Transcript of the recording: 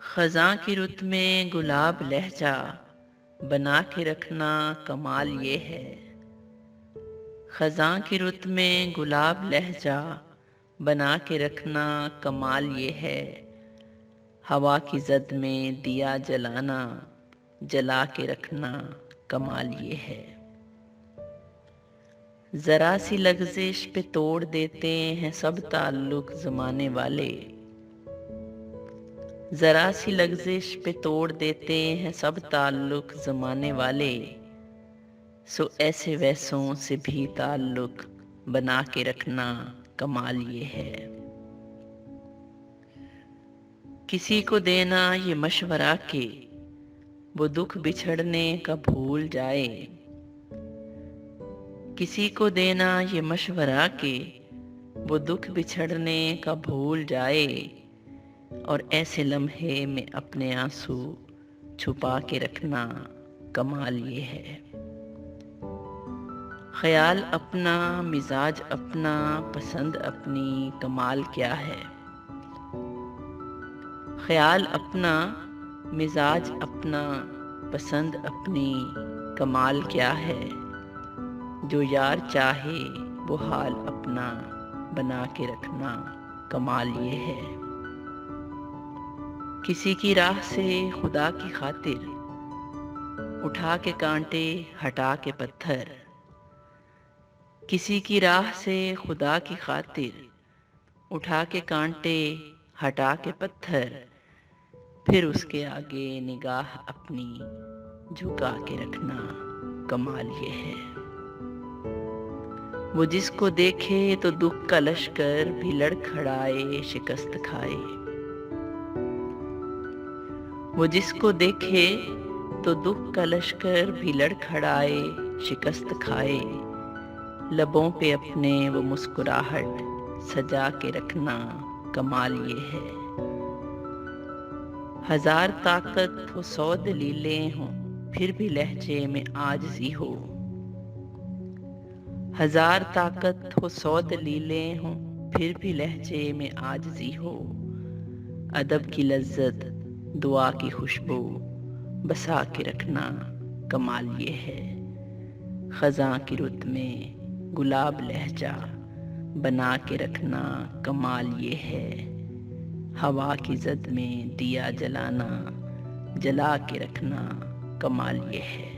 खज़ां की रुत में गुलाब लहजा बना के रखना कमाल ये है। खज़ां की रुत में गुलाब लहजा बना के रखना कमाल ये है। हवा की जद में दिया जलाना जला के रखना कमाल ये है। ज़रा सी लग़ज़िश पे तोड़ देते हैं सब ताल्लुक ज़माने वाले। ज़रा सी लग़ज़िश पे तोड़ देते हैं सब ताल्लुक ज़माने वाले। सो ऐसे वैसों से भी ताल्लुक बना के रखना कमाल ये है। किसी को देना ये मशवरा के वो दुख बिछड़ने का भूल जाए। किसी को देना ये मशवरा के वो दुख बिछड़ने का भूल जाए। और ऐसे लम्हे में अपने आंसू छुपा के रखना कमाल ये है। ख्याल अपना मिजाज अपना पसंद अपनी कमाल क्या है। ख्याल अपना मिजाज अपना पसंद अपनी कमाल क्या है। जो यार चाहे वो हाल अपना बना के रखना कमाल ये है। किसी की राह से खुदा की खातिर उठा के कांटे हटा के पत्थर। किसी की राह से खुदा की खातिर उठा के कांटे हटा के पत्थर। फिर उसके आगे निगाह अपनी झुका के रखना कमाल ये है। वो जिसको देखे तो दुख का लश्कर भी लड़खड़ाए शिकस्त खाए। वो जिसको देखे तो दुख का लश्कर भी लड़खड़ाए शिकस्त खाए। लबों पे अपने वो मुस्कुराहट सजा के रखना कमाल ये है। हजार ताकत हो 100 दलीलें हों फिर भी लहजे में आजिज़ी हो। हजार ताकत हो 100 दलीलें हों फिर भी लहजे में आजिज़ी हो। अदब की लज्जत दुआ की खुशबू बसा के रखना कमाल ये है। खज़ां की रुत में गुलाब लहजा बना के रखना कमाल ये है। हवा की जद में दिया जलाना जला के रखना कमाल ये है।